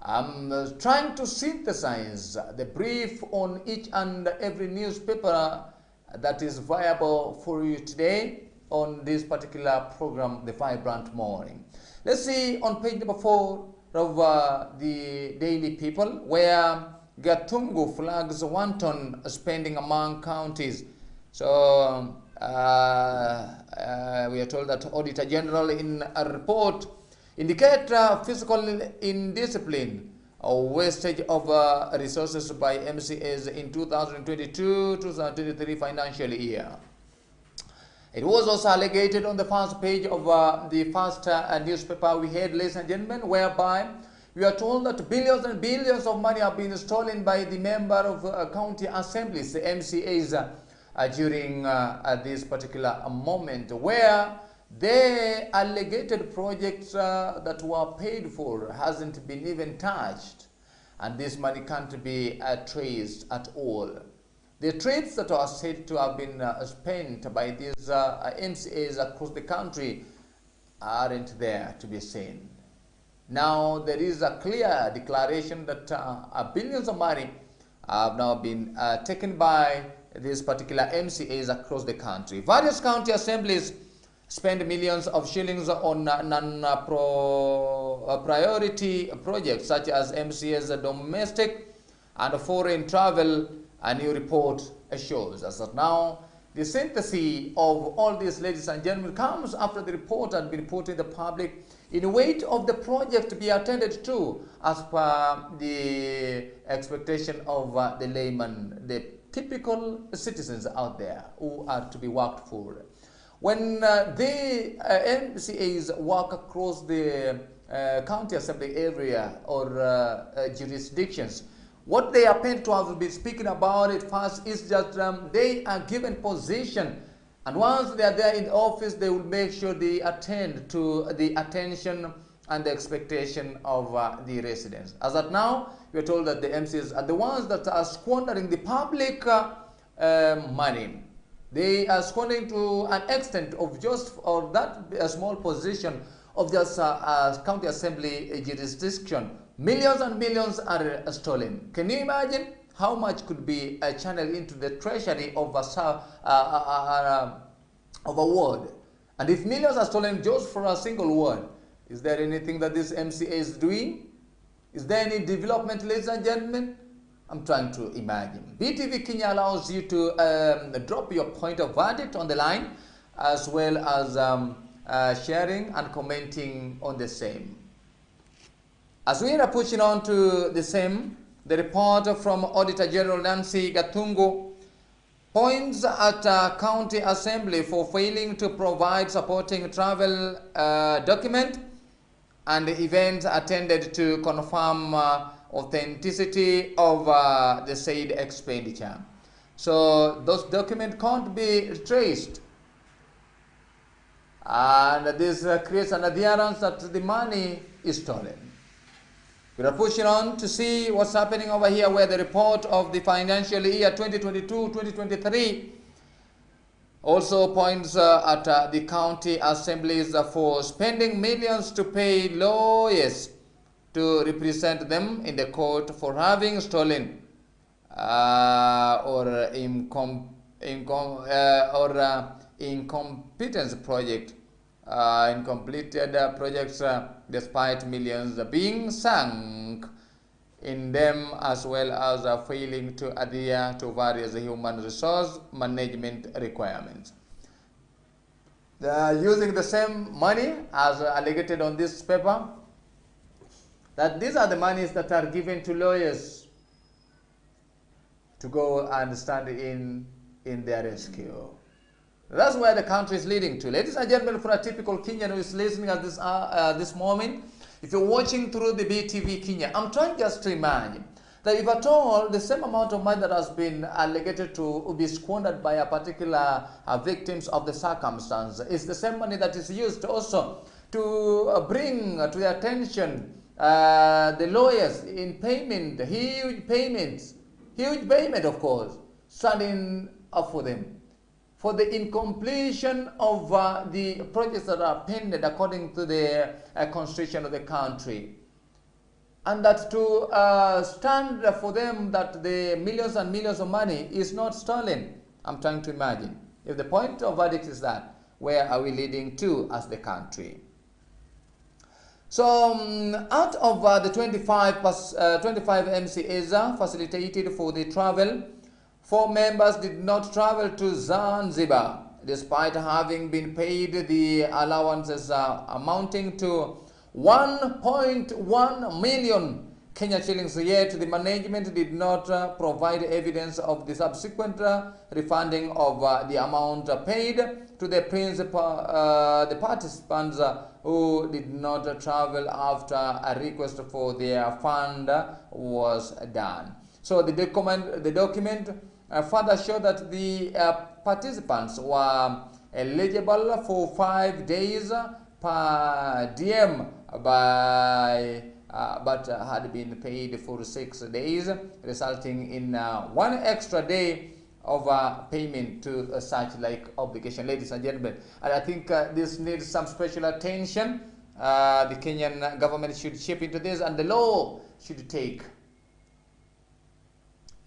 I'm trying to synthesize the brief on each and every newspaper that is viable for you today on this particular program, The Vibrant Morning. Let's see on page number 4 of the Daily People, where Gatungu flags wanton spending among counties. So we are told that Auditor General in a report indicate fiscal indiscipline or wastage of resources by MCAs in 2022-2023 financial year. It was also alleged on the first page of the first newspaper we had, ladies and gentlemen, whereby we are told that billions and billions of money have been stolen by the member of county assemblies, the MCAs, during this particular moment, where the alleged projects that were paid for hasn't been even touched, and this money can't be traced at all. The trades that are said to have been spent by these MCAs across the country aren't there to be seen. Now there is a clear declaration that billions of money have now been taken by these particular MCAs across the country. Various county assemblies spend millions of shillings on non-priority projects such as MCA's domestic and foreign travel, a new report shows. As of now, the synthesis of all these, ladies and gentlemen, comes after the report had been put in the public in weight of the project to be attended to as per the expectation of the layman, the typical citizens out there who are to be worked for. When the MCAs work across the county assembly area or jurisdictions, what they appear to have been speaking about it first is just they are given position, and once they are there in the office, they will make sure they attend to the attention and the expectation of the residents. As of now, we are told that the MCAs are the ones that are squandering the public money. They are squandering to an extent of just for that small position of just county assembly jurisdiction. Millions and millions are stolen. Can you imagine how much could be channeled into the treasury of a ward? And if millions are stolen just for a single ward, is there anything that this MCA is doing? Is there any development, ladies and gentlemen? I'm trying to imagine. BTV Kenya allows you to drop your point of verdict on the line, as well as sharing and commenting on the same. As we are pushing on to the same, the report from Auditor General Nancy Gatungu points at County Assembly for failing to provide supporting travel document and events attended to confirm authenticity of the said expenditure. So those documents can't be traced, and this creates an adherence that the money is stolen. We are pushing on to see what's happening over here, where the report of the financial year 2022-2023 Also points at the county assemblies for spending millions to pay lawyers to represent them in the court for having stolen or incompetence project, incompleted projects, despite millions being sunk in them, as well as failing to adhere to various human resource management requirements. They are using the same money as alleged on this paper, that these are the monies that are given to lawyers to go and stand in their rescue. That's where the country is leading to. Ladies and gentlemen, for a typical Kenyan who is listening at this moment, if you're watching through the BTV Kenya, I'm trying just to imagine that if at all the same amount of money that has been alleged to be squandered by a particular victims of the circumstance is the same money that is used also to bring to the attention the lawyers in payment, huge payment of course, standing up for them, for the incompletion of the projects that are pending according to the constitution of the country. And that to stand for them that the millions and millions of money is not stolen. I'm trying to imagine. If the point of verdict is that, where are we leading to as the country? So out of the 25 MCAs facilitated for the travel, 4 members did not travel to Zanzibar, despite having been paid the allowances amounting to 1.1 million Kenya shillings, yet the management did not provide evidence of the subsequent refunding of the amount paid to the the participants who did not travel after a request for their fund was done. So the document further showed that the participants were eligible for 5 days per diem but had been paid for 6 days, resulting in 1 extra day of payment to such like obligation. Ladies and gentlemen, and I think this needs some special attention. The Kenyan government should chip into this, and the law should take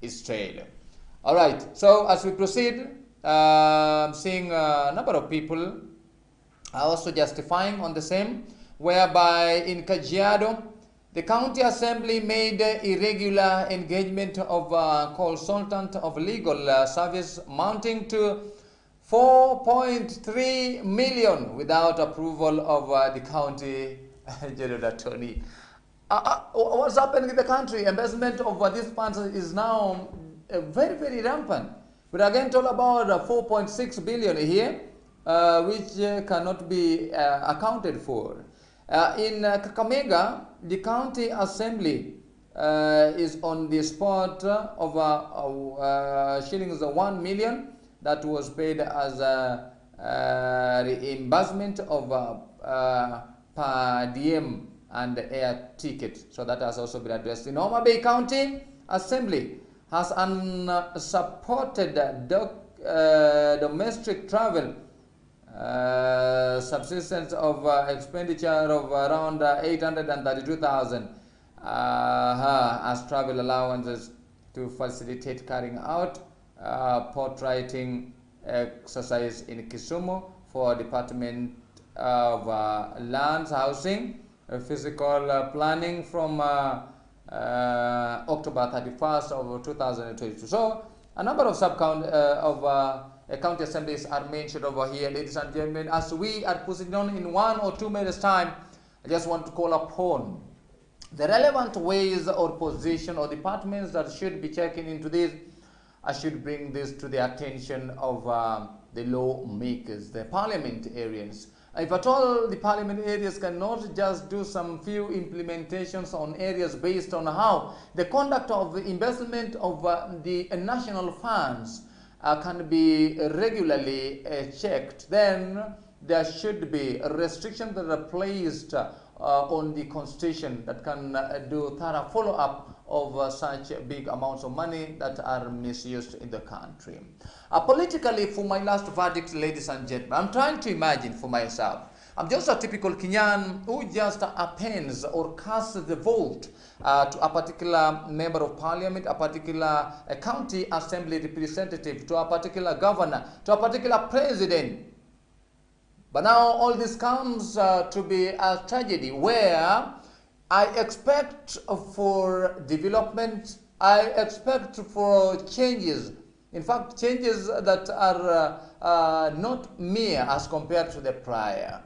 its trail. All right, so as we proceed, seeing a number of people are also justifying on the same, whereby in Kajiado, the county assembly made irregular engagement of consultant of legal service amounting to 4.3 million without approval of the county general attorney. What's happening in the country? Embezzlement of these funds is now very, very rampant. We're again told about 4.6 billion here, which cannot be accounted for. In Kakamega, the county assembly is on the spot of shillings 1 million that was paid as a reimbursement of per diem and air ticket. So that has also been addressed. In Homa Bay County Assembly has unsupported domestic travel subsistence of expenditure of around 832,000 as travel allowances to facilitate carrying out portraiting exercise in Kisumu for Department of Lands, Housing, Physical Planning from October 31st of 2022. So a number of county assemblies are mentioned over here, ladies and gentlemen. As we are proceeding on in 1 or 2 minutes time, I just want to call upon the relevant ways or position or departments that should be checking into this. I should bring this to the attention of the lawmakers, the parliamentarians. If at all the parliamentarians cannot just do some few implementations on areas based on how the conduct of the investment of the national funds can be regularly checked, then there should be restrictions that are placed on the constitution that can do thorough follow-up of such big amounts of money that are misused in the country. Politically, for my last verdict, ladies and gentlemen, I'm trying to imagine for myself. I'm just a typical Kenyan who just appends or casts the vote to a particular member of parliament, a particular county assembly representative, to a particular governor, to a particular president. But now all this comes to be a tragedy where I expect for development, I expect for changes. In fact, changes that are not mere as compared to the prior.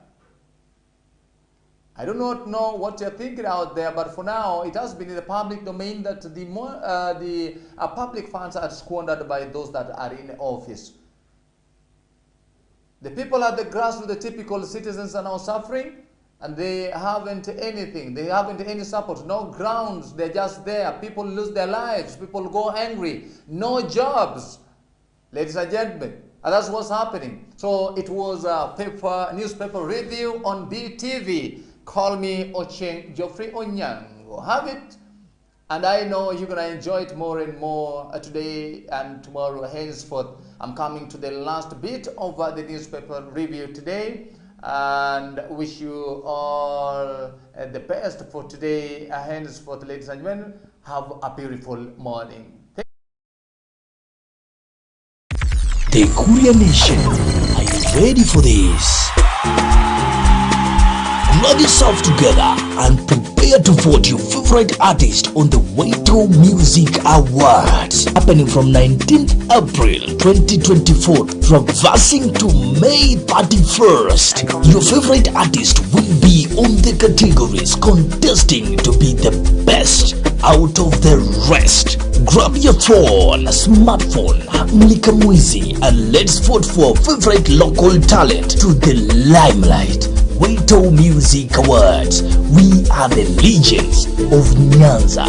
I do not know what you're thinking out there, but for now, it has been in the public domain that the public funds are squandered by those that are in office. The people at the grassroots, the typical citizens, are now suffering, and they haven't anything. They haven't any support, no grounds. They're just there. People lose their lives. People go angry. No jobs, ladies and gentlemen. And that's what's happening. So it was a newspaper review on BTV. Call me Ocheng Geoffrey Onyango. Have it. And I know you're going to enjoy it more and more today and tomorrow. Henceforth, I'm coming to the last bit of the newspaper review today. And wish you all the best for today. Henceforth, ladies and gentlemen, have a beautiful morning. The Korea Nation, are you ready for this? Grab yourself together and prepare to vote your favorite artist on the Waito Music Awards, happening from 19th April 2024, traversing to May 31st. Your favorite artist will be on the categories contesting to be the best out of the rest. Grab your phone, smartphone, Mlika Mwizi, and let's vote for favorite local talent to the limelight. Waito Music Awards. We are the legends of Nyanza.